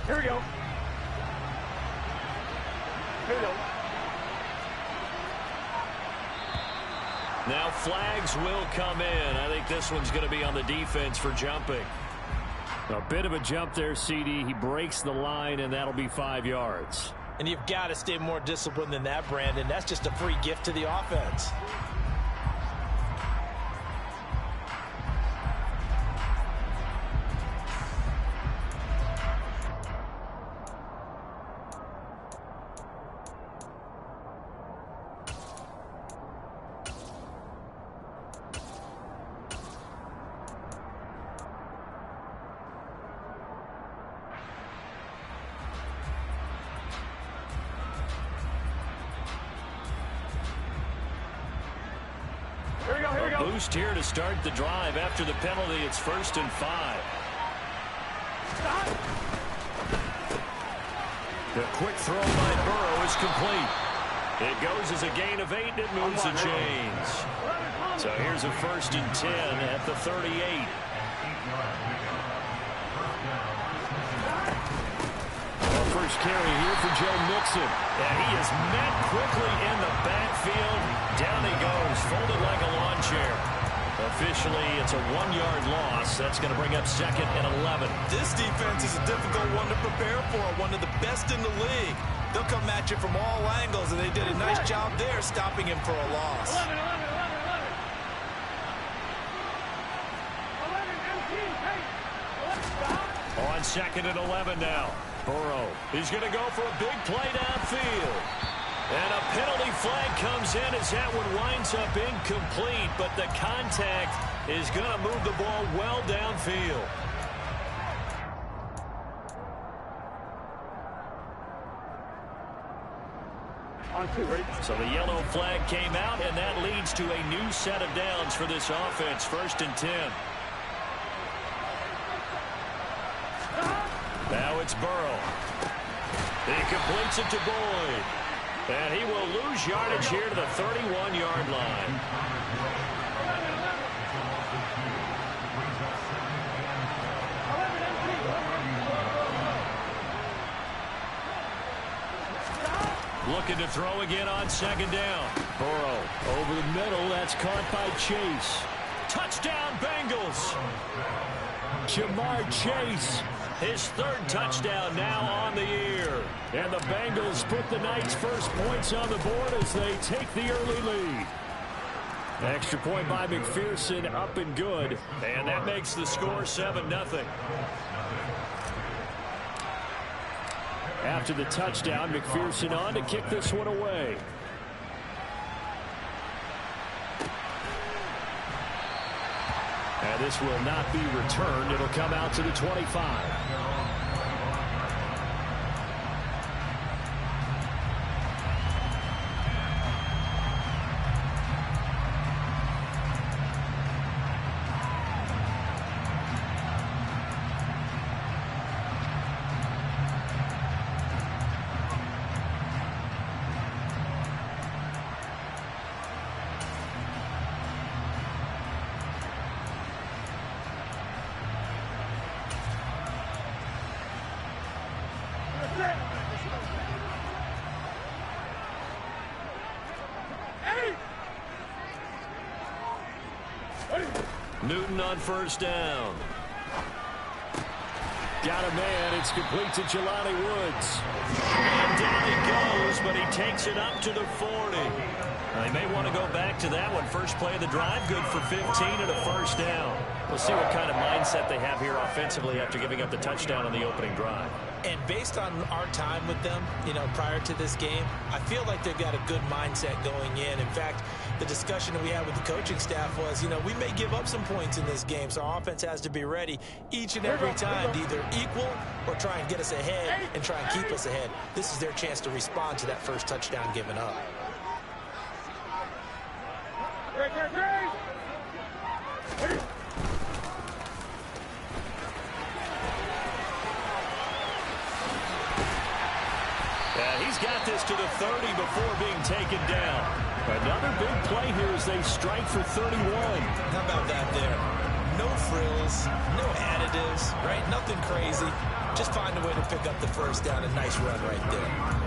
Here we go. Here we go. Now flags will come in. I think this one's going to be on the defense for jumping. A bit of a jump there, CD. He breaks the line, and that'll be 5 yards. And you've got to stay more disciplined than that, Brandon. That's just a free gift to the offense. Boost here to start the drive. After the penalty, it's 1st and 5. The quick throw by Burrow is complete. It goes as a gain of 8, and it moves the chains. So here's a 1st and 10 at the 38. First carry here for Joe Mixon. And he is met quickly in the backfield. Down he goes, folded like a lawn chair. Officially, it's a 1-yard loss. That's going to bring up 2nd and 11. This defense is a difficult one to prepare for, one of the best in the league. They'll come at you from all angles, and they did a nice job there stopping him for a loss. 11. On 2nd and 11 now. Burrow, he's going to go for a big play downfield. And a penalty flag comes in as that one winds up incomplete, but the contact is going to move the ball well downfield. So the yellow flag came out, and that leads to a new set of downs for this offense. 1st and 10. Now it's Burrow. He completes it to Boyd. And he will lose yardage here to the 31-yard line. Looking to throw again on 2nd down. Burrow over the middle. That's caught by Chase. Touchdown, Bengals. Jamar Chase. His 3rd touchdown now on the year. And the Bengals put the night's first points on the board as they take the early lead. Extra point by McPherson, up and good. And that makes the score 7-0. After the touchdown, McPherson on to kick this one away. And this will not be returned. It'll come out to the 25. Newton on 1st down. Got a man. It's complete to Jelani Woods. And down he goes, but he takes it up to the 40. They may want to go back to that one. First play of the drive, good for 15 and a 1st down. We'll see what kind of mindset they have here offensively after giving up the touchdown on the opening drive. And based on our time with them, prior to this game, I feel like they've got a good mindset going in. In fact, the discussion that we had with the coaching staff was, we may give up some points in this game, so our offense has to be ready each and every time to either equal or try and get us ahead and try and keep us ahead. This is their chance to respond to that first touchdown given up. He's got this to the 30 before being taken down. Another big play here as they strike for 31. How about that there? No frills, no additives, right? Nothing crazy. just find a way to pick up the first down. A nice run right there.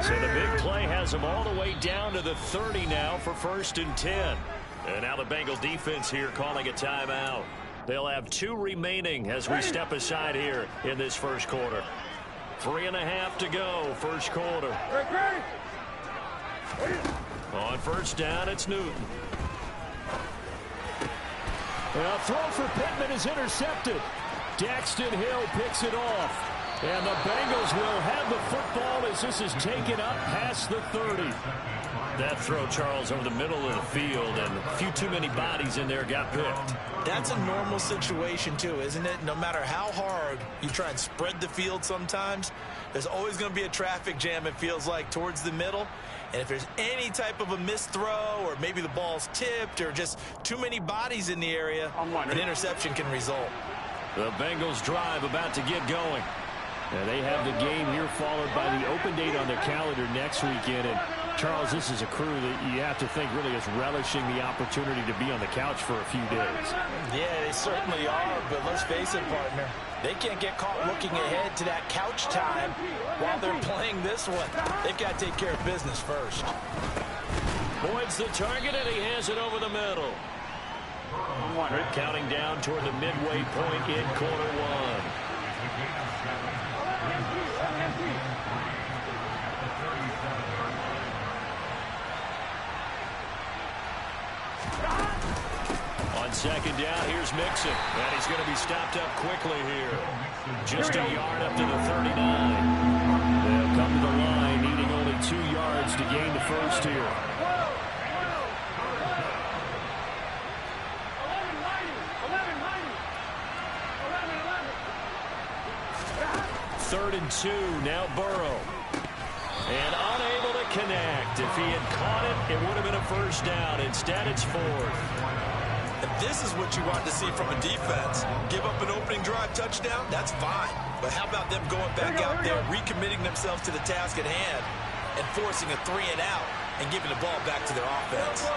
So the big play has them all the way down to the 30 now for 1st and 10. And now the Bengal defense here calling a timeout. They'll have 2 remaining as we step aside here in this first quarter. 3.5 to go, first quarter. On first down, it's Newton. A throw for Pittman is intercepted. Daxton Hill picks it off. And the Bengals will have the football as this is taken up past the 30. That throw, Charles, over the middle of the field, and a few too many bodies in there got picked. That's a normal situation, too, isn't it? No matter how hard you try and spread the field sometimes, there's always going to be a traffic jam, it feels like, towards the middle. And if there's any type of a missed throw or maybe the ball's tipped or just too many bodies in the area, an interception can result. The Bengals drive about to get going. Now they have the game here followed by the open date on their calendar next weekend. And Charles, this is a crew that you have to think really is relishing the opportunity to be on the couch for a few days. Yeah, they certainly are, but let's face it, partner. They can't get caught looking ahead to that couch time while they're playing this one. They've got to take care of business first. Boyd's the target, and he has it over the middle. Counting down toward the midway point in quarter one. On second down, here's Mixon. And he's going to be stopped up quickly here. Just a yard up to the 39. They'll come to the line, needing only 2 yards to gain the first here. Third and 2, now Burrow. And unable to connect. If he had caught it, it would have been a first down. Instead, it's 4th. And this is what you want to see from a defense. Give up an opening drive touchdown, that's fine. But how about them going back out there, recommitting themselves to the task at hand, and forcing a 3 and out, and giving the ball back to their offense.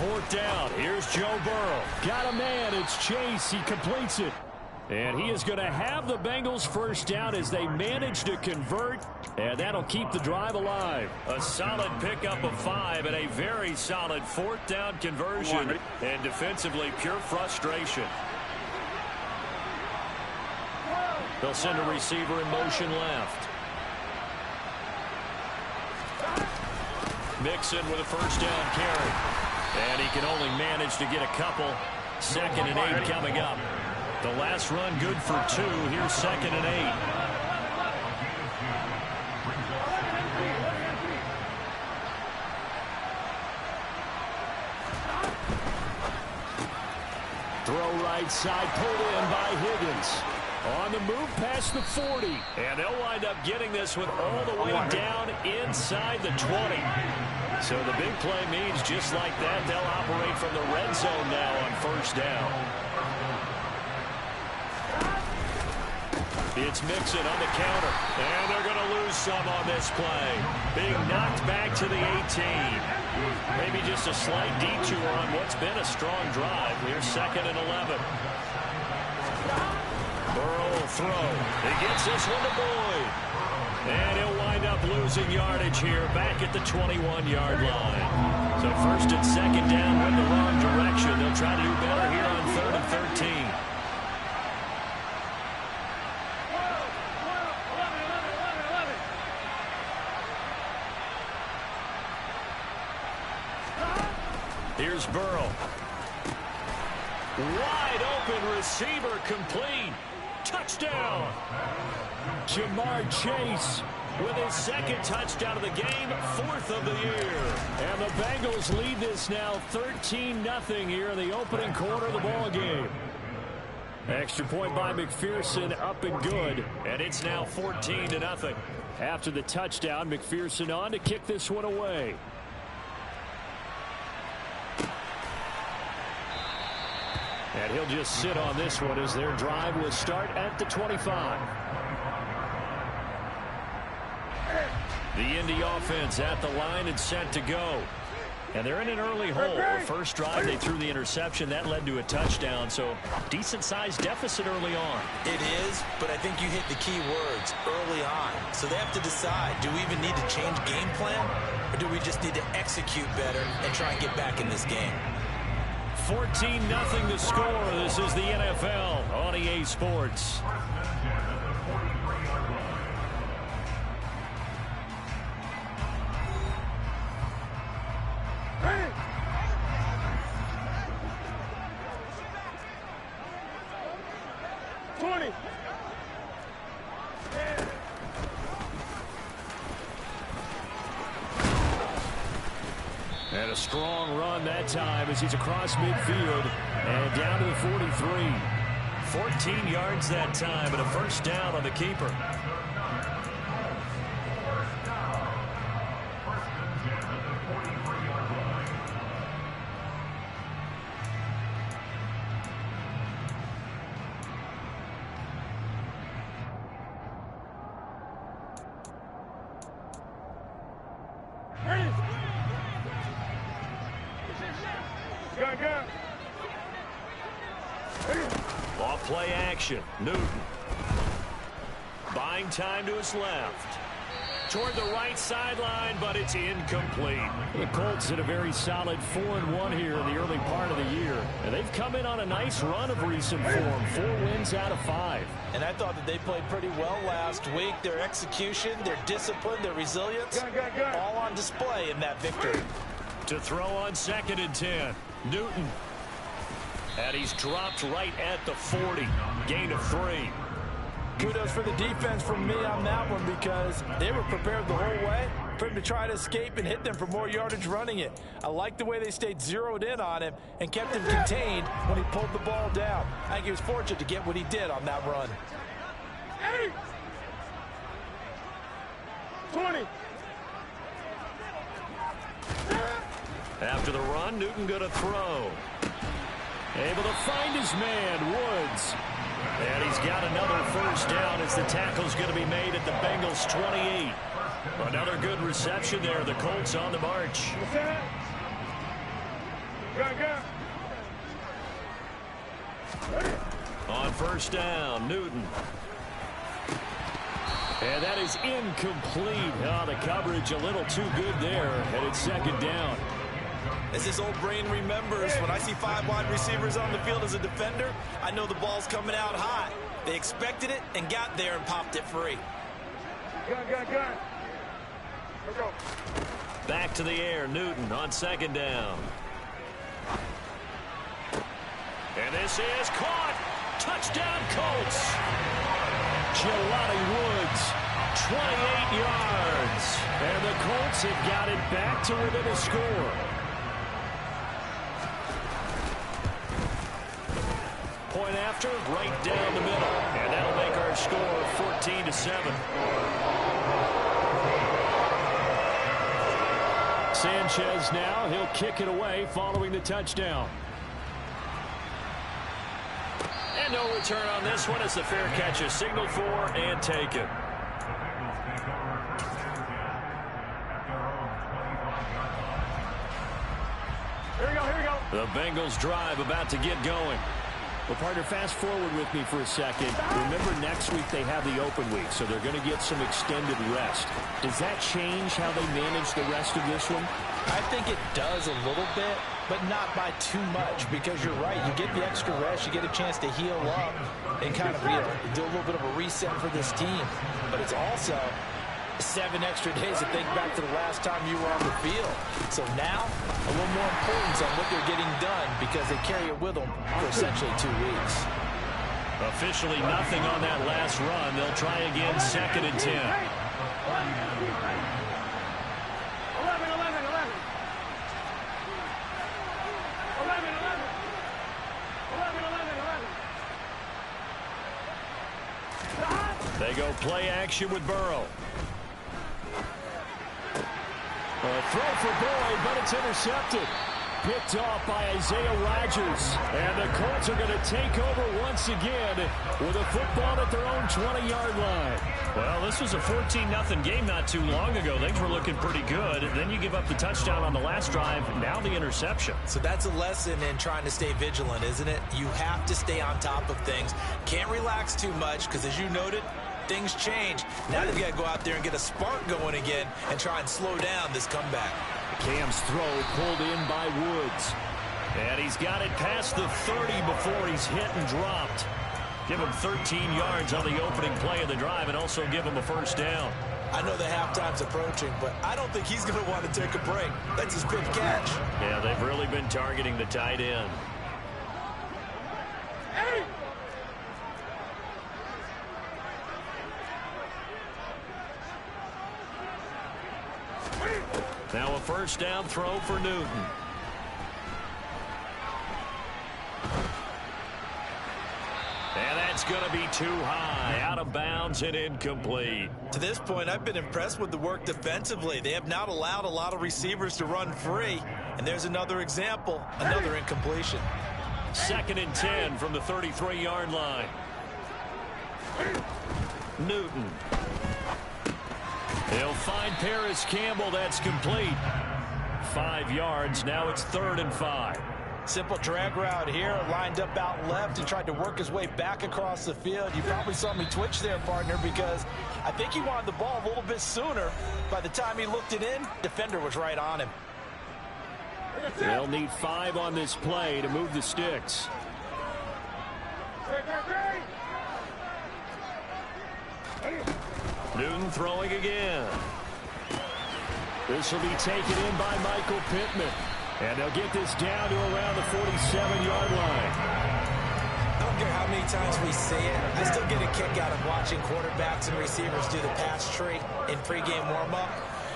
Fourth down. Here's Joe Burrow. Got a man. It's Chase. He completes it. And he is going to have the Bengals first down as they manage to convert. And that'll keep the drive alive. A solid pickup of 5 and a very solid 4th down conversion. And defensively, pure frustration. They'll send a receiver in motion left. Mixon with a first down carry. And he can only manage to get a couple. 2nd and 8 coming up. The last run good for 2. Here's 2nd and 8. Throw right side, pulled in by Higgins. On the move past the 40. And they'll wind up getting this one all the way down inside the 20. So the big play means just like that, they'll operate from the red zone now on first down. It's Mixon on the counter. And they're going to lose some on this play. Being knocked back to the 18. Maybe just a slight detour on what's been a strong drive. Here's 2nd and 11. Burrow will throw. He gets this one to Boyd. And he'll wind up losing yardage here back at the 21-yard line. So 1st and 2nd down went the wrong direction. They'll try to do better here on 3rd and 13. Here's Burrow. Wide open receiver complete. Touchdown. Jamar Chase with his 2nd touchdown of the game, 4th of the year. And the Bengals lead this now 13-0 here in the opening quarter of the ball game. Extra point by McPherson, up and good. And it's now 14-0. After the touchdown, McPherson on to kick this one away. And he'll just sit on this one as their drive will start at the 25. The Indy offense at the line and set to go. And they're in an early hole. First drive, they threw the interception. That led to a touchdown, so decent-sized deficit early on. It is, but I think you hit the key words, early on. So they have to decide, do we even need to change game plan, or do we just need to execute better and try and get back in this game? 14-0 the score. This is the NFL on EA Sports. And a strong run that time as he's across midfield and down to the 43. 14 yards that time and a first down on the keeper. Off play action. Newton. Buying time to his left. Toward the right sideline, but it's incomplete. The Colts had a very solid 4-1 here in the early part of the year. And they've come in on a nice run of recent form. 4 wins out of 5. And I thought that they played pretty well last week. Their execution, their discipline, their resilience, all on display in that victory. To throw on 2nd and 10. Newton. And he's dropped right at the 40. Gain of 3. Kudos for the defense from me on that one because they were prepared the whole way for him to try to escape and hit them for more yardage running it. I like the way they stayed zeroed in on him and kept him contained when he pulled the ball down. I think he was fortunate to get what he did on that run. 20. After the run, Newton going to throw. Able to find his man, Woods. And he's got another first down as the tackle's going to be made at the Bengals 28. Another good reception there. The Colts on the march. On first down, Newton. And that is incomplete. Oh, the coverage a little too good there. And it's 2nd down. As his old brain remembers, when I see 5 wide receivers on the field as a defender, I know the ball's coming out hot. They expected it and got there and popped it free. Gun. Go. Back to the air, Newton on 2nd down. And this is caught. Touchdown, Colts. Jelani Woods, 28 yards. And the Colts have got it back to within a score. Point after, right down the middle. And that'll make our score 14-7. Sanchez now, he'll kick it away following the touchdown. And no return on this one as the fair catch is signaled for and taken. Here we go. The Bengals drive about to get going. Well, partner, fast forward with me for a second. Remember, next week they have the open week, so they're going to get some extended rest. Does that change how they manage the rest of this one? I think it does a little bit, but not by too much, because you're right. You get the extra rest, you get a chance to heal up and kind of do a little bit of a reset for this team. But it's also 7 extra days to think back to the last time you were on the field. So now, a little more importance on what they're getting done because they carry it with them for essentially 2 weeks. Officially nothing on that last run. They'll try again, 2nd and 10. 11. They go play action with Burrow. A throw for Boyd, but it's intercepted. picked off by Isaiah Rodgers. And the Colts are going to take over once again with a football at their own 20-yard line. Well, this was a 14-0 game not too long ago. Things were looking pretty good. And then you give up the touchdown on the last drive. Now the interception. So that's a lesson in trying to stay vigilant, isn't it? You have to stay on top of things. Can't relax too much because, as you noted, things change. Now they've got to go out there and get a spark going again and try and slow down this comeback. Cam's throw pulled in by Woods. And he's got it past the 30 before he's hit and dropped. Give him 13 yards on the opening play of the drive and also give him a first down. I know the halftime's approaching, but I don't think he's going to want to take a break. That's his big catch. Yeah, they've really been targeting the tight end. Hey! Now a first down throw for Newton. And that's going to be too high, out of bounds and incomplete. To this point, I've been impressed with the work defensively. They have not allowed a lot of receivers to run free. And there's another example, another incompletion. 2nd and 10 from the 33-yard line. Newton. He'll find Paris Campbell. That's complete. 5 yards. Now it's 3rd and 5. Simple drag route here, lined up out left. He tried to work his way back across the field. You probably saw me twitch there, partner, because I think he wanted the ball a little bit sooner. By the time he looked it in, defender was right on him. They'll need 5 on this play to move the sticks. Newton throwing again. This will be taken in by Michael Pittman. And they'll get this down to around the 47-yard line. I don't care how many times we see it. I still get a kick out of watching quarterbacks and receivers do the pass tree in pregame warm-up.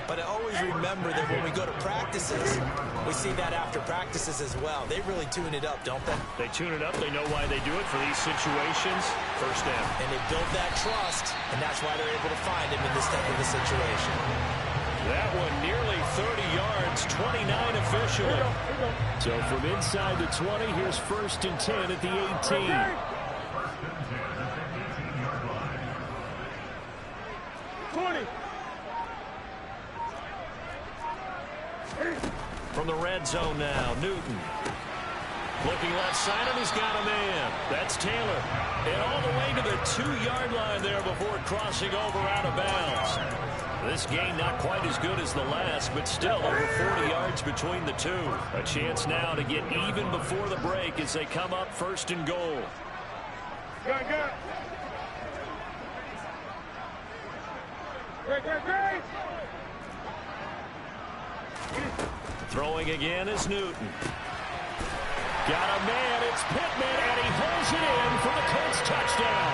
But I always remember that when we go to practices, we see that after practices as well. They really tune it up, don't they? They tune it up. They know why they do it for these situations. First down. And they build that trust, and that's why they're able to find him in this type of a situation. That one nearly 30 yards, 29 officially. So from inside the 20, here's 1st and 10 at the 18. 20. From the red zone now, Newton. Looking left side, and he's got a man. That's Taylor. And all the way to the 2-yard line there before crossing over out of bounds. This game not quite as good as the last, but still over 40 yards between the two. A chance now to get even before the break as they come up 1st and goal. Good. Great. Throwing again is Newton. Got a man, it's Pittman, and he pulls it in for the Colts touchdown.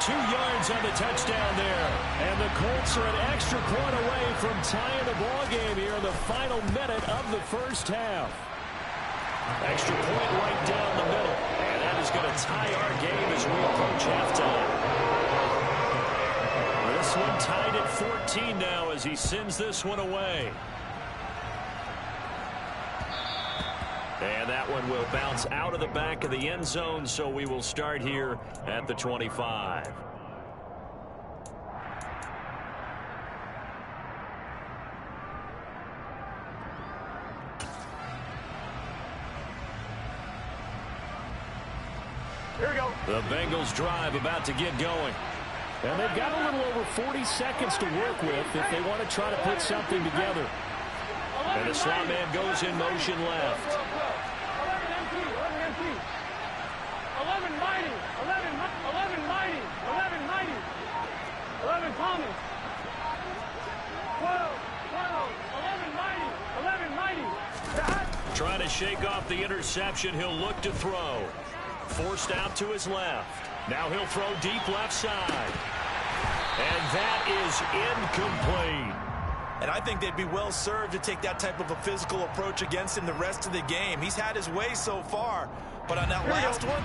2 yards on the touchdown there. And the Colts are an extra point away from tying the ball game here in the final minute of the first half. Extra point right down the middle. And that is going to tie our game as we approach halftime. This one tied at 14 now as he sends this one away. And that one will bounce out of the back of the end zone, so we will start here at the 25. Here we go. The Bengals drive about to get going. And they've got a little over 40 seconds to work with if they want to try to put something together. And the slot man goes in motion left. 11 mighty. 11 Thomas. 12, 11 mighty. Trying to shake off the interception. He'll look to throw. Forced out to his left. Now he'll throw deep left side. And that is incomplete. And I think they'd be well served to take that type of a physical approach against him the rest of the game. He's had his way so far, but on that last one,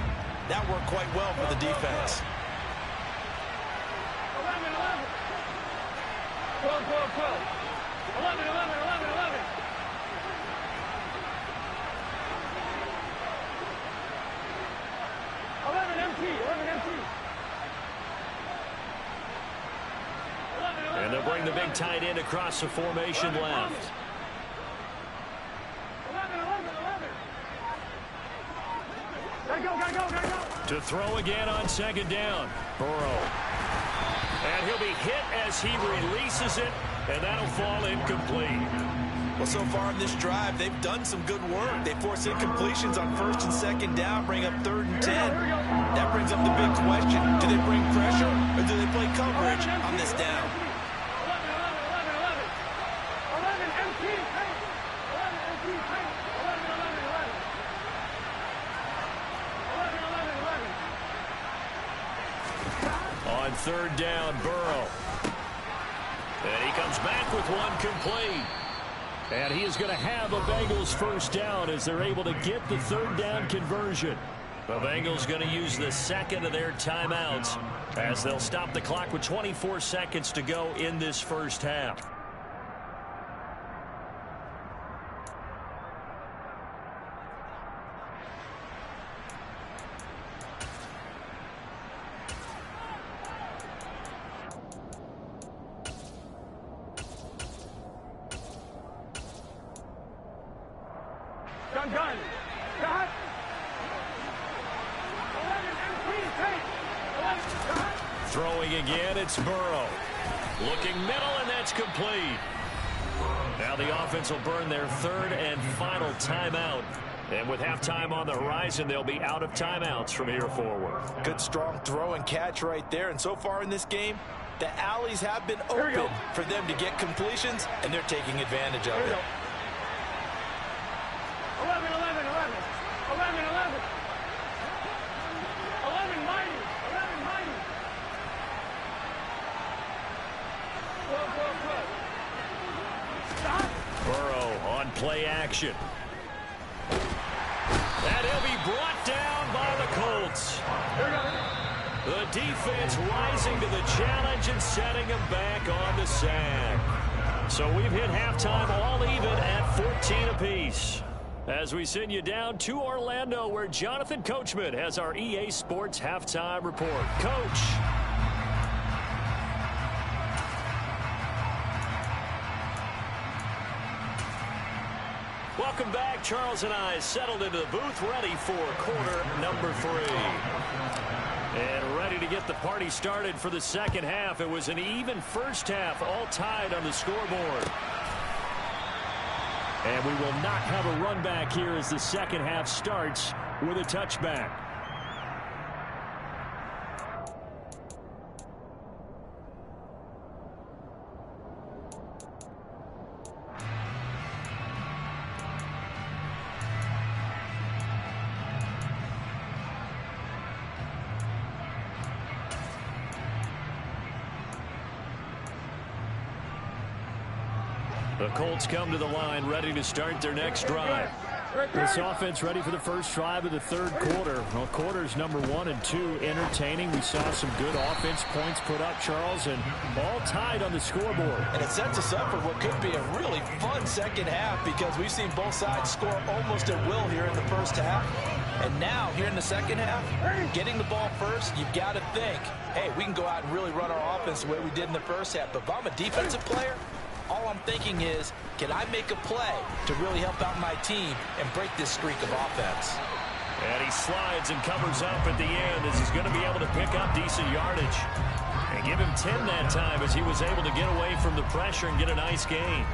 that worked quite well for the defense. 12. 11. And they'll bring the big tight end across the formation left. 11. Gotta go. To throw again on second down. Burrow. And he'll be hit as he releases it, and that'll fall incomplete. Well, so far in this drive, they've done some good work. They force incompletions on first and second down, bring up 3rd and 10. That brings up the big question. Do they bring pressure or do they play coverage on this down? 11 empty. 11 empty. 11. On 3rd down, Burrow. And he comes back with one complete. And he is going to have a Bengals first down as they're able to get the 3rd down conversion. The Bengals going to use the second of their timeouts as they'll stop the clock with 24 seconds to go in this first half. Gun. Got. 11 empty. 11. Throwing again, it's Burrow. Looking middle, and that's complete. Now the offense will burn their 3rd and final timeout. And with halftime on the horizon, they'll be out of timeouts from here forward. Good, strong throw and catch right there. And so far in this game, the alleys have been open for them to get completions, and they're taking advantage of it. 11. 11 mighty. 11 mighty. Good. Stop. Burrow on play action. And he'll be brought down by the Colts. The defense rising to the challenge and setting him back on the sack. So we've hit halftime all even at 14 apiece. As we send you down to Orlando, where Jonathan Coachman has our EA Sports halftime report. Coach. Welcome back. Charles and I settled into the booth, ready for quarter number 3. And ready to get the party started for the second half. It was an even first half, all tied on the scoreboard. And we will not have a run back here as the second half starts with a touchback. The Colts come to the line ready to start their next drive. This offense ready for the first drive of the 3rd quarter. Well, quarters number 1 and 2 entertaining. We saw some good offense points put up, Charles, and all tied on the scoreboard. And it sets us up for what could be a really fun second half because we've seen both sides score almost at will here in the first half. And now, here in the second half, getting the ball first, you've got to think, hey, we can go out and really run our offense the way we did in the first half. But if I'm a defensive player, all I'm thinking is, can I make a play to really help out my team and break this streak of offense? And he slides and covers up at the end as he's going to be able to pick up decent yardage. And give him 10 that time as he was able to get away from the pressure and get a nice gain.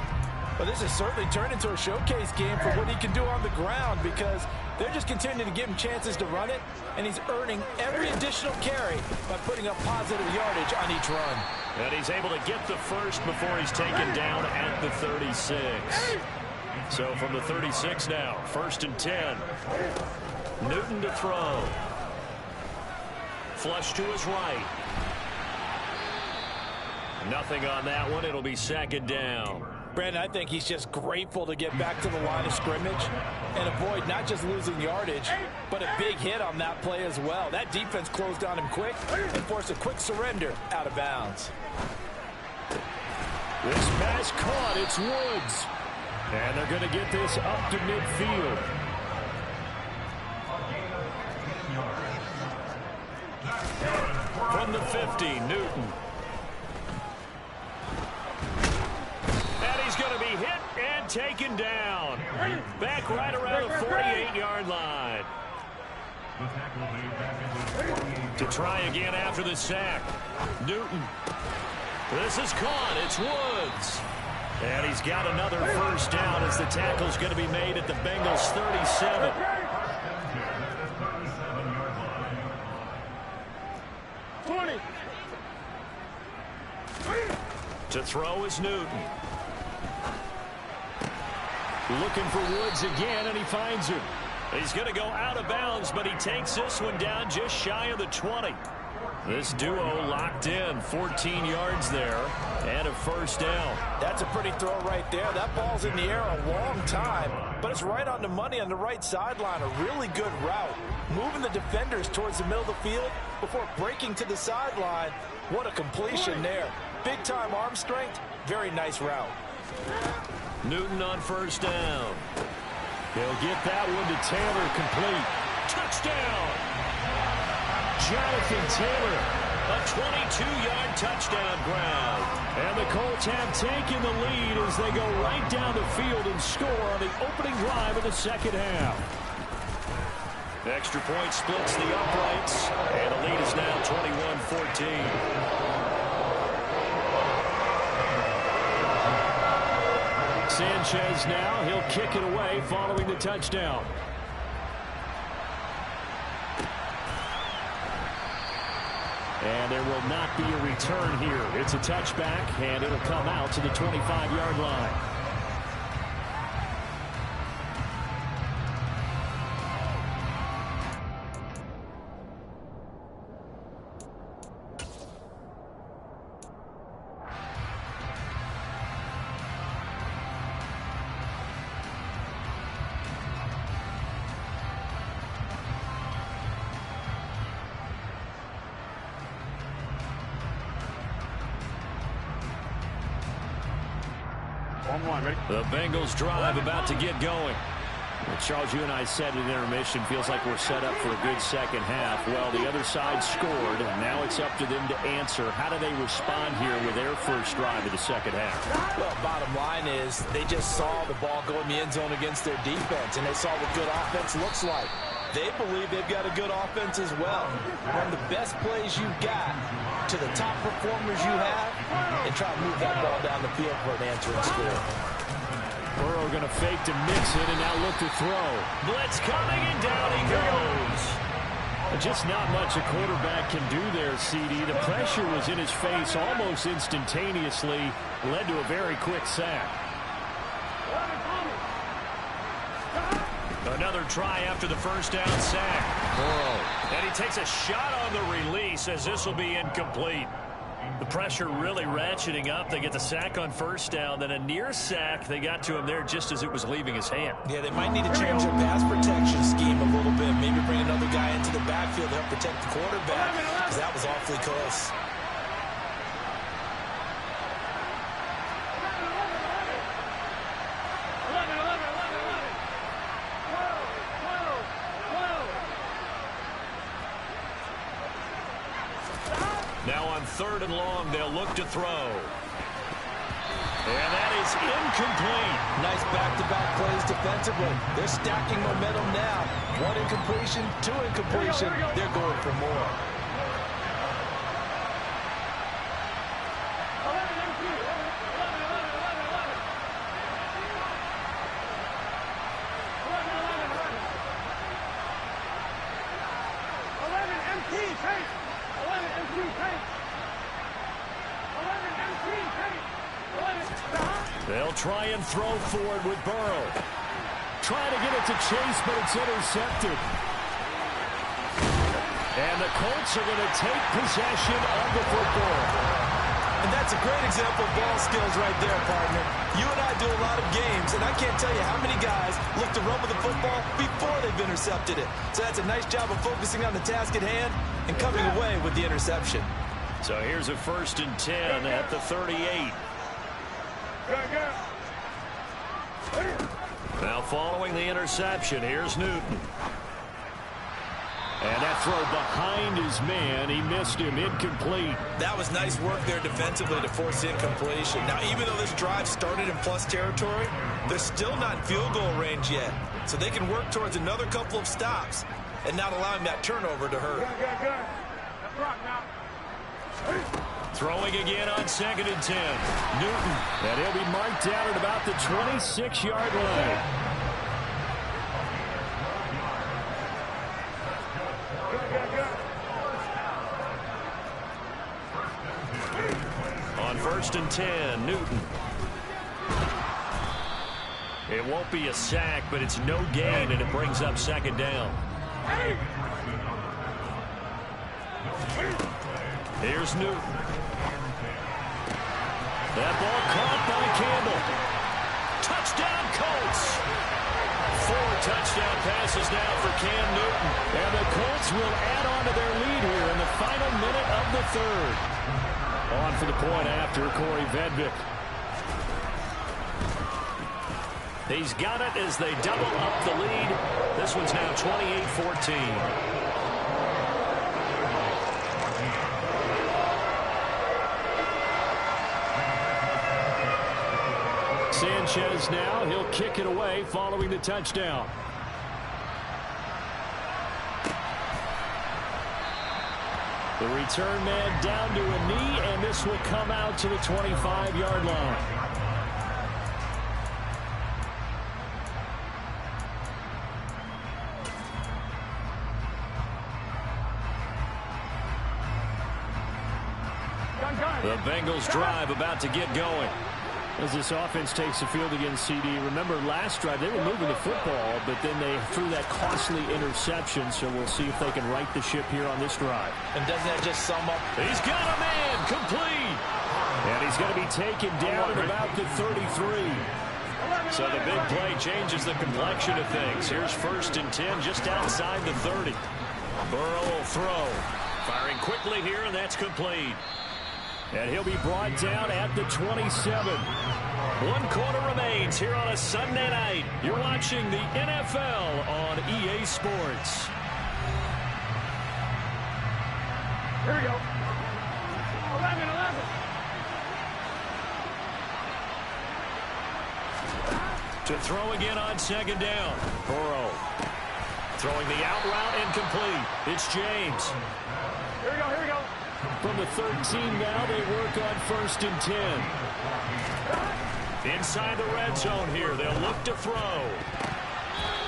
Well, this has certainly turned into a showcase game for what he can do on the ground because they're just continuing to give him chances to run it, and he's earning every additional carry by putting up positive yardage on each run. And he's able to get the first before he's taken down at the 36. So from the 36 now, 1st and 10. Newton to throw. Flush to his right. Nothing on that one. It'll be 2nd down. Brandon, I think he's just grateful to get back to the line of scrimmage and avoid not just losing yardage, but a big hit on that play as well. That defense closed on him quick and forced a quick surrender out of bounds. This pass caught. It's Woods. And they're going to get this up to midfield. From the 50, Newton. And he's going to be hit and taken down. Back right around the 48-yard line. To try again after the sack. Newton. This is caught. It's Woods. And he's got another first down as the tackle's going to be made at the Bengals 37. To throw is Newton. Looking for Woods again, and he finds him. He's going to go out of bounds, but he takes this one down just shy of the 20. This duo locked in, 14 yards there, and a first down. That's a pretty throw right there. That ball's in the air a long time, but it's right on the money on the right sideline. A really good route. Moving the defenders towards the middle of the field before breaking to the sideline. What a completion there. Big-time arm strength. Very nice route. Newton on first down. He'll get that one to Taylor, complete. Touchdown! Jonathan Taylor, a 22-yard touchdown grab. And the Colts have taken the lead as they go right down the field and score on the opening drive of the second half. Extra point splits the uprights, and the lead is now 21-14. Sanchez now, he'll kick it away following the touchdown. And there will not be a return here. It's a touchback, and it'll come out to the 25-yard line. The Bengals drive about to get going. Well, Charles, you and I said in intermission, feels like we're set up for a good second half. Well, the other side scored, and now it's up to them to answer. How do they respond here with their first drive of the second half? Well, bottom line is they just saw the ball go in the end zone against their defense, and they saw what good offense looks like. They believe they've got a good offense as well. From the best plays you've got to the top performers you have, and try to move that ball down the field for an answering score. Burrow going to fake to mix it and now look to throw. Blitz coming and down he goes. Just not much a quarterback can do there, CD. The pressure was in his face almost instantaneously. Led to a very quick sack. Another try after the first down sack. Burrow. And he takes a shot on the release as this will be incomplete. The pressure really ratcheting up. They get the sack on first down. Then a near sack. They got to him there just as it was leaving his hand. Yeah, they might need to change their pass protection scheme a little bit. Maybe bring another guy into the backfield to help protect the quarterback, because that was awfully close. Now on 3rd and long, they'll look to throw. And that is incomplete. Nice back-to-back plays defensively. They're stacking momentum now. 1 incompletion, 2 incompletion. They're going for more. They'll try and throw forward with Burrow. Trying to get it to Chase, but it's intercepted. And the Colts are going to take possession of the football. And that's a great example of ball skills right there, partner. You and I do a lot of games, and I can't tell you how many guys look to run with the football before they've intercepted it. So that's a nice job of focusing on the task at hand and coming away with the interception. So here's a 1st and 10 at the 38. Now following the interception, here's Newton. And that throw behind his man, he missed him, incomplete. That was nice work there defensively to force incompletion. Now, even though this drive started in plus territory, they're still not in field goal range yet. So they can work towards another couple of stops and not allowing that turnover to hurt. Good. Let's rock now. Throwing again on 2nd and 10. Newton, and he'll be marked down at about the 26-yard line. On 1st and 10, Newton. It won't be a sack, but it's no gain, and it brings up 2nd down. Here's Newton. That ball caught by Campbell. Touchdown, Colts. 4 touchdown passes now for Cam Newton. And the Colts will add on to their lead here in the final minute of the 3rd. On for the point after, Corey Vedvik. He's got it as they double up the lead. This one's now 28-14. Sanchez now, he'll kick it away following the touchdown. The return man down to a knee, and this will come out to the 25-yard line. The Bengals drive about to get going. As this offense takes the field against CD, remember last drive they were moving the football, but then they threw that costly interception, so we'll see if they can right the ship here on this drive. And doesn't that just sum up? He's got a man, complete. And he's going to be taken down at about the 33. So the big play changes the complexion of things. Here's 1st and 10 just outside the 30. Burrow will throw. Firing quickly here, and that's complete. And he'll be brought down at the 27. 1 quarter remains here on a Sunday night. You're watching the NFL on EA Sports. Here we go. 11. To throw again on 2nd down. Burrow throwing the out route incomplete. It's James. Here we go. From the 13 now, they work on 1st and 10. Inside the red zone here. They'll look to throw.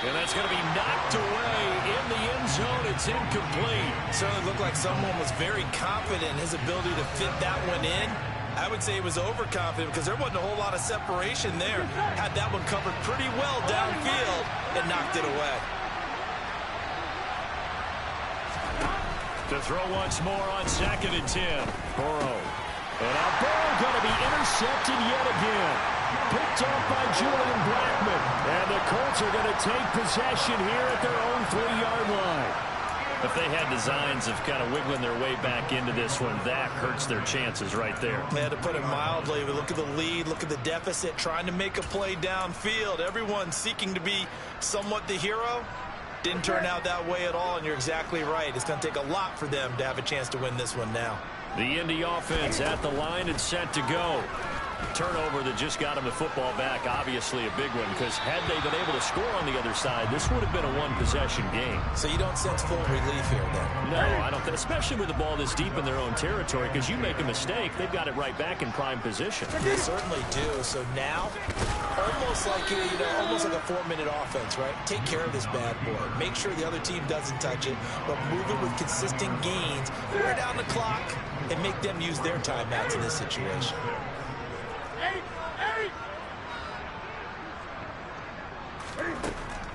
And that's going to be knocked away in the end zone. It's incomplete. Certainly looked like someone was very confident in his ability to fit that one in. I would say he was overconfident because there wasn't a whole lot of separation there. Had that one covered pretty well downfield and knocked it away. To throw once more on 2nd and 10. Burrow. And now Burrow going to be intercepted yet again. Picked off by Julian Blackmon. And the Colts are going to take possession here at their own 3-yard line. If they had designs of kind of wiggling their way back into this one, that hurts their chances right there. They had to put it mildly. We look at the lead, look at the deficit, trying to make a play downfield. Everyone seeking to be somewhat the hero. Didn't turn out that way at all, and you're exactly right. It's going to take a lot for them to have a chance to win this one now. The Indy offense at the line and set to go. Turnover that just got him the football back, obviously a big one, because had they been able to score on the other side, this would have been a one-possession game. So you don't sense full relief here, then? No, I don't, especially with the ball this deep in their own territory, because you make a mistake, they've got it right back in prime position. They certainly do. So now, almost like almost like a 4-minute offense, right? Take care of this bad boy. Make sure the other team doesn't touch it, but move it with consistent gains. Wear down the clock and make them use their timeouts in this situation.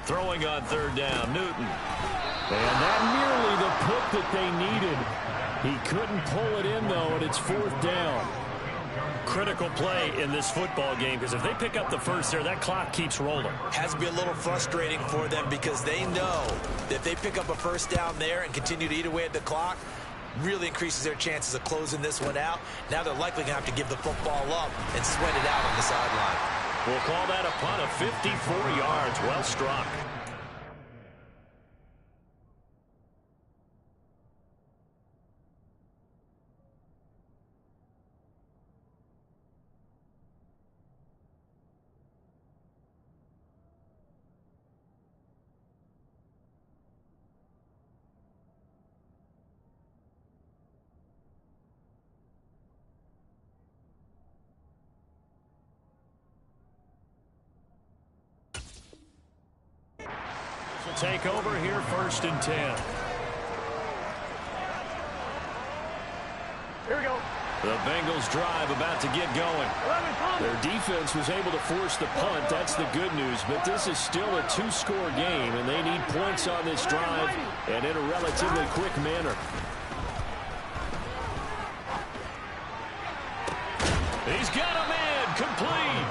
Throwing on 3rd down, Newton. And that nearly the put that they needed. He couldn't pull it in, though, and it's 4th down. Critical play in this football game, because if they pick up the first there, that clock keeps rolling. Has to be a little frustrating for them because they know that if they pick up a first down there and continue to eat away at the clock, really increases their chances of closing this one out. Now they're likely going to have to give the football up and sweat it out on the sideline. We'll call that a punt of 54 yards. Well struck. take over here, 1st and 10. Here we go. The Bengals drive about to get going. Their defense was able to force the punt. That's the good news. But this is still a 2-score game, and they need points on this drive and in a relatively quick manner. He's got a man complete.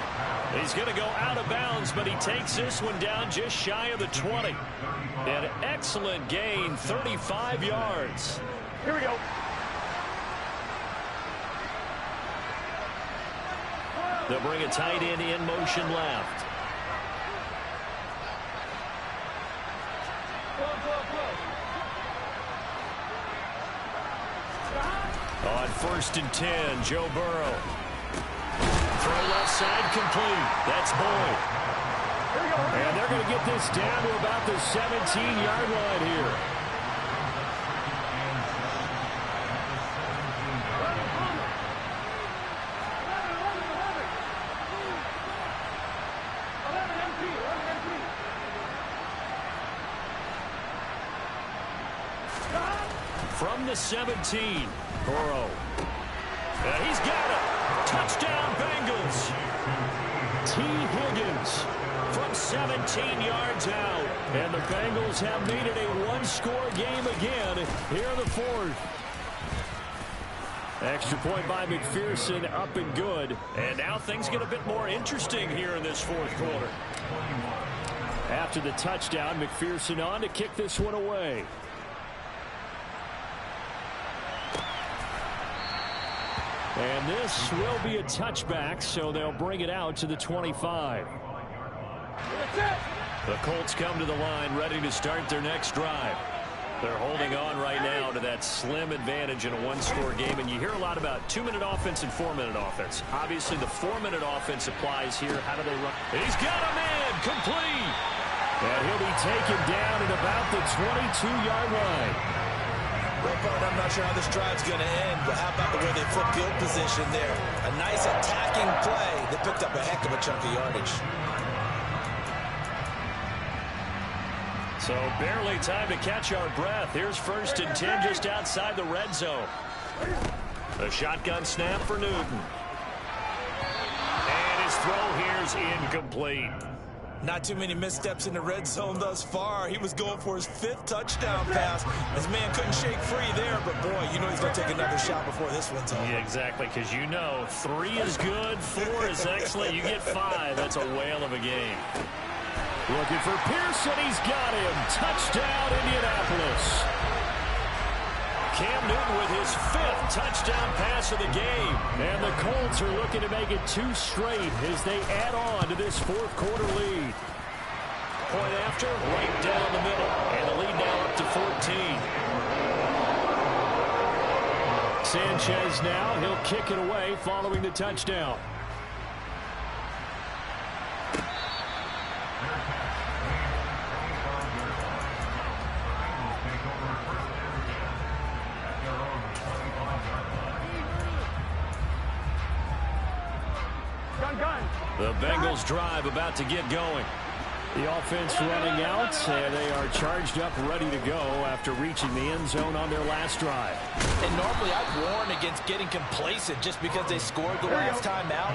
He's going to go out of bounds, but he takes this one down just shy of the 20. An excellent gain, 35 yards. Here we go. They'll bring a tight end in motion left. On 1st and 10, Joe Burrow. Throw left side complete. That's Boyd. And they're going to get this down to about the 17-yard line here. From the 17, Burrow. And he's got it. Touchdown, Bengals. T. Higgins from 17 yards out. And the Bengals have made it a 1-score game again here in the 4th. Extra point by McPherson, up and good. And now things get a bit more interesting here in this 4th quarter. After the touchdown, McPherson on to kick this one away. And this will be a touchback, so they'll bring it out to the 25. The Colts come to the line ready to start their next drive. They're holding on right now to that slim advantage in a 1-score game, and you hear a lot about 2-minute offense and 4-minute offense. Obviously, the 4-minute offense applies here. How do they run? He's got a man complete. And he'll be taken down at about the 22-yard line. I'm not sure how this drive's going to end, but how about the way they flip field position there? A nice attacking play that picked up a heck of a chunk of yardage. So barely time to catch our breath. Here's 1st and 10 just outside the red zone. A shotgun snap for Newton. And his throw here's incomplete. Not too many missteps in the red zone thus far. He was going for his 5th touchdown pass. His man couldn't shake free there, but boy, you know he's going to take another shot before this one's over. Yeah, exactly, because you know 3 is good, 4 is excellent. You get 5. That's a whale of a game. Looking for Pearson. He's got him. Touchdown, Indianapolis. Cam Newton with his 5th touchdown pass of the game. And the Colts are looking to make it 2 straight as they add on to this 4th quarter lead. Point after, right down the middle. And the lead now up to 14. Sanchez now, he'll kick it away following the touchdown. The Bengals drive about to get going. The offense running out, and they are charged up, ready to go after reaching the end zone on their last drive. And normally I'd warn against getting complacent just because they scored the last time out.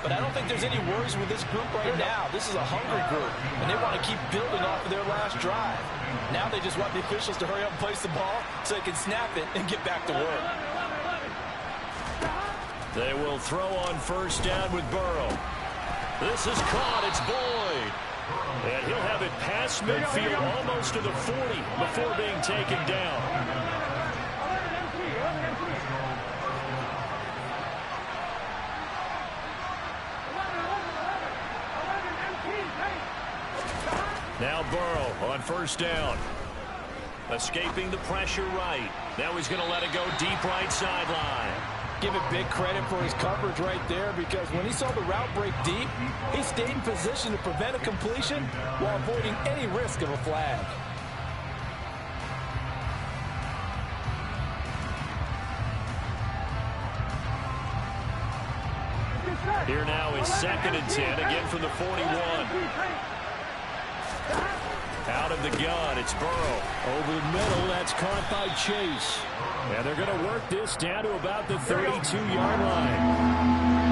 But I don't think there's any worries with this group right now. This is a hungry group, and they want to keep building off of their last drive. Now they just want the officials to hurry up and place the ball so they can snap it and get back to work. They will throw on 1st down with Burrow. This is caught. It's Boyd. And he'll have it past midfield almost to the 40 before being taken down. Now Burrow on 1st down. Escaping the pressure right. Now he's going to let it go deep right sideline. Give it big credit for his coverage right there, because when he saw the route break deep, he stayed in position to prevent a completion while avoiding any risk of a flag. Here now is 2nd and 10, again from the 41. Out of the gun, it's Burrow. Over the middle, that's caught by Chase. And they're going to work this down to about the 32-yard line.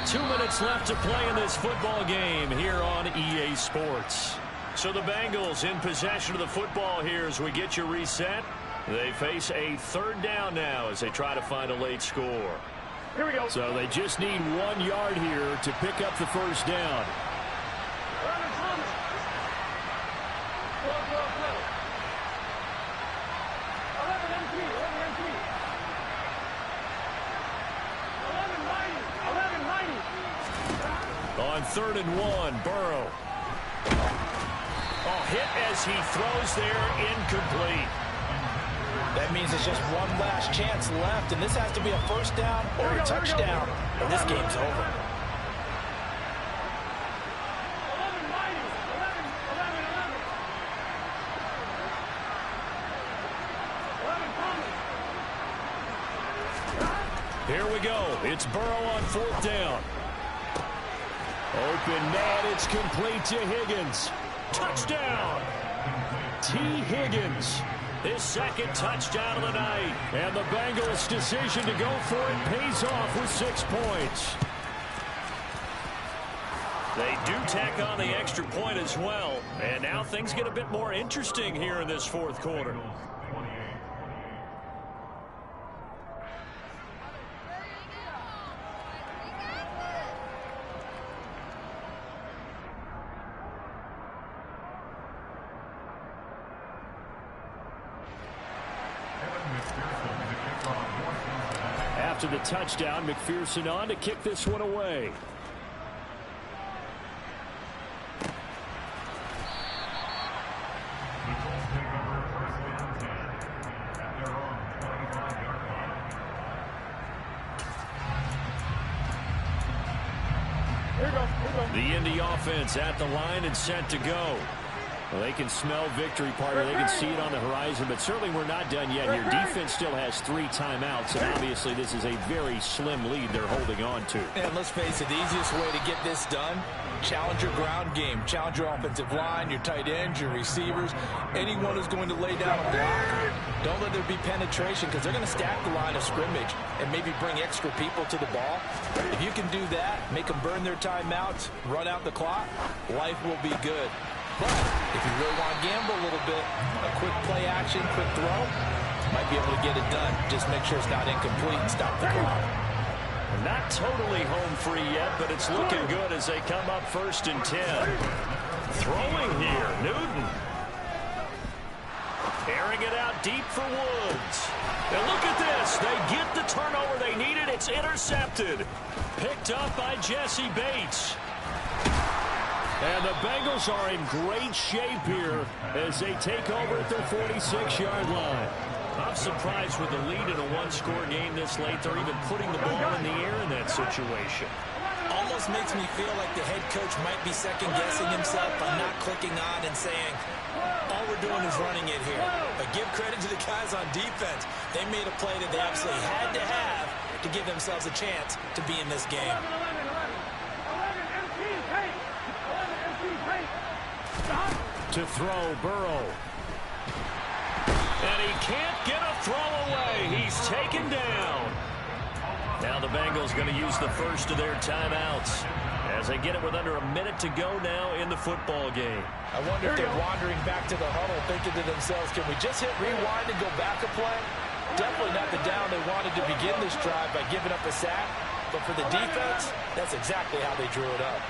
2 minutes left to play in this football game here on EA Sports. So the Bengals in possession of the football here as we get you reset. They face a third down now as they try to find a late score. Here we go. So they just need 1 yard here to pick up the first down. On 3rd and 1, Burrow. Oh, hit as he throws there, incomplete. That means it's just one last chance left, and this has to be a first down or a touchdown, or this game's over. Here we go. It's Burrow on 4th down. Open man, it's complete to Higgins. Touchdown! T. Higgins, his second touchdown of the night. And the Bengals' decision to go for it pays off with 6 points. They do tack on the extra point as well. And now things get a bit more interesting here in this 4th quarter. After the touchdown, McPherson on to kick this one away. The Indy offense at the line and set to go. Well, they can smell victory, partner. They can see it on the horizon, but certainly we're not done yet here. Defense still has 3 timeouts, and obviously this is a very slim lead they're holding on to. And let's face it, the easiest way to get this done, challenge your ground game. Challenge your offensive line, your tight ends, your receivers, anyone who's going to lay down a block. Don't let there be penetration because they're going to stack the line of scrimmage and maybe bring extra people to the ball. If you can do that, make them burn their timeouts, run out the clock, life will be good. But if you really want to gamble a little bit, a quick play action, quick throw, might be able to get it done. Just make sure it's not incomplete and stop the clock. Not totally home free yet, but it's looking good as they come up 1st and 10. Throwing here, Newton. Airing it out deep for Woods. And look at this. They get the turnover they needed. It's intercepted. Picked up by Jesse Bates. And the Bengals are in great shape here as they take over at their 46-yard line. I'm surprised with the lead in a 1-score game this late. They're even putting the ball in the air in that situation. Almost makes me feel like the head coach might be second-guessing himself by not clicking on and saying, all we're doing is running it here. But give credit to the guys on defense. They made a play that they absolutely had to have to give themselves a chance to be in this game. To throw, Burrow. And he can't get a throw away. He's taken down. Now the Bengals going to use the first of their timeouts as they get it with under a minute to go now in the football game. I wonder if they're wandering back to the huddle thinking to themselves, can we just hit rewind and go back a play? Definitely not the down they wanted to begin this drive by giving up a sack. But for the defense, that's exactly how they drew it up.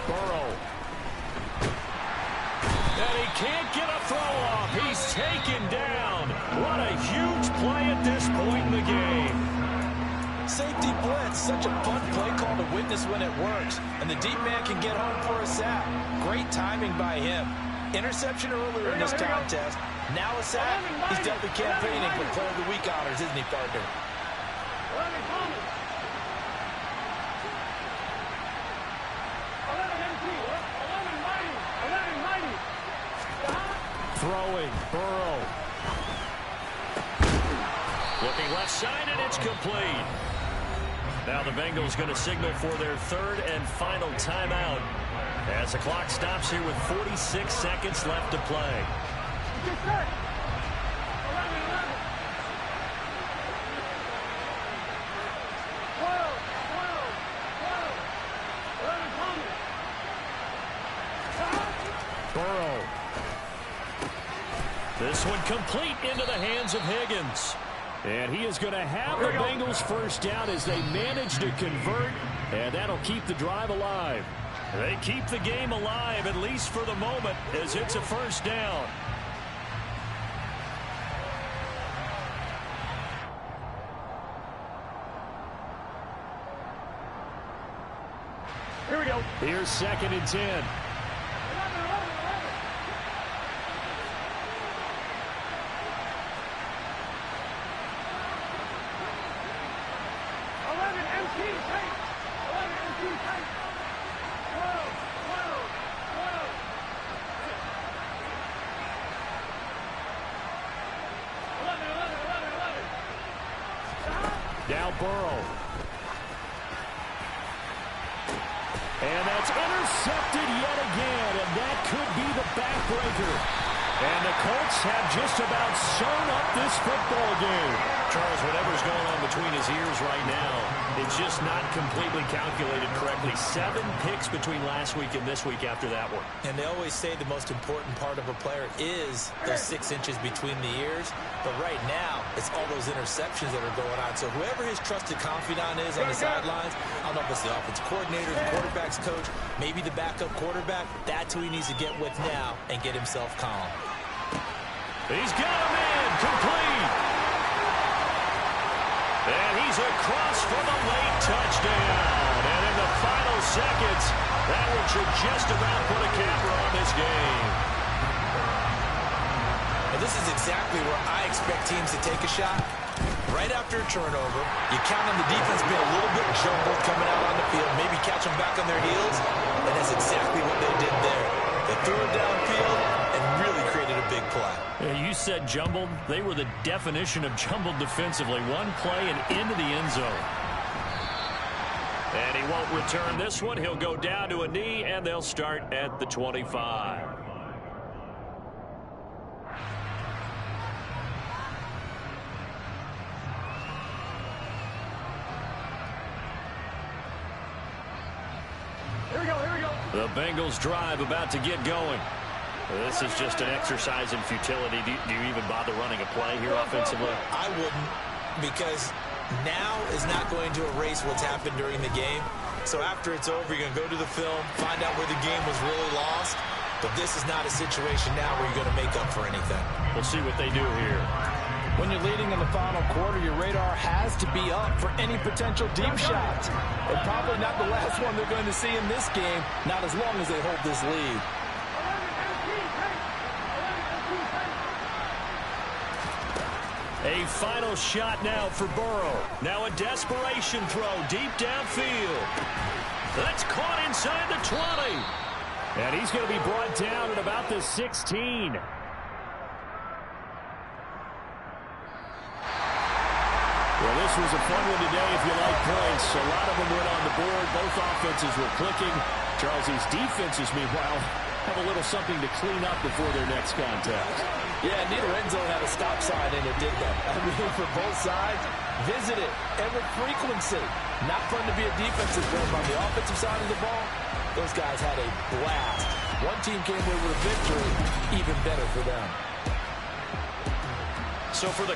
Burrow. And he can't get a throw off. He's taken down. What a huge play at this point in the game. Safety blitz, such a fun play call to witness when it works. And the deep man can get home for a sack. Great timing by him. Interception earlier in this contest. Now a sack. He's definitely campaigning for Player of the Week honors, isn't he, partner? Throwing, Burrow. Looking left side, and it's complete. Now the Bengals going to signal for their third and final timeout as the clock stops here with 46 seconds left to play. Burrow. This one complete into the hands of Higgins. And he is going to have the Bengals first down as they manage to convert, and that'll keep the drive alive. They keep the game alive, at least for the moment, as it's a first down. Here we go. Here's 2nd and 10. Now Burrow. And that's intercepted yet again, and that could be the backbreaker. And the Colts have just about sewn up this football game. Charles, whatever's going on between his ears right now, it's just not completely calculated correctly. 7 picks between last week and this week after that one. And they always say the most important part of a player is those 6 inches between the ears. But right now, it's all those interceptions that are going on. So whoever his trusted confidant is on the sidelines, I don't know if it's the offensive coordinator, the quarterback's coach, maybe the backup quarterback, that's who he needs to get with now and get himself calm. He's got him in, complete. And he's across for the late touchdown. And in the final seconds, that one should just about put a camera on this game. And this is exactly where I expect teams to take a shot. Right after a turnover, you count on the defense being a little bit jumbled coming out on the field, maybe catch them back on their heels, and that's exactly what they did there. They threw it downfield and really created a big play. Yeah, you said jumbled. They were the definition of jumbled defensively. One play and into the end zone. And he won't return this one. He'll go down to a knee, and they'll start at the 25. Here we go, here we go. The Bengals drive about to get going. This is just an exercise in futility. Do you even bother running a play here offensively? I wouldn't, because now is not going to erase what's happened during the game. So after it's over, you're going to go to the film, find out where the game was really lost. But this is not a situation now where you're going to make up for anything. We'll see what they do here. When you're leading in the final quarter, your radar has to be up for any potential deep shots. And probably not the last one they're going to see in this game, not as long as they hold this lead. A final shot now for Burrow. Now a desperation throw deep downfield. That's caught inside the 20. And he's going to be brought down at about the 16. Well, this was a fun one today if you like points. A lot of them went on the board. Both offenses were clicking. Charles, these defenses, meanwhile, have a little something to clean up before their next contest. Yeah, neither end zone had a stop sign in it, did they? I mean, for both sides, visit it, and with frequency. Not fun to be a defensive player. On the offensive side of the ball, those guys had a blast. One team came away with a victory, even better for them. So for the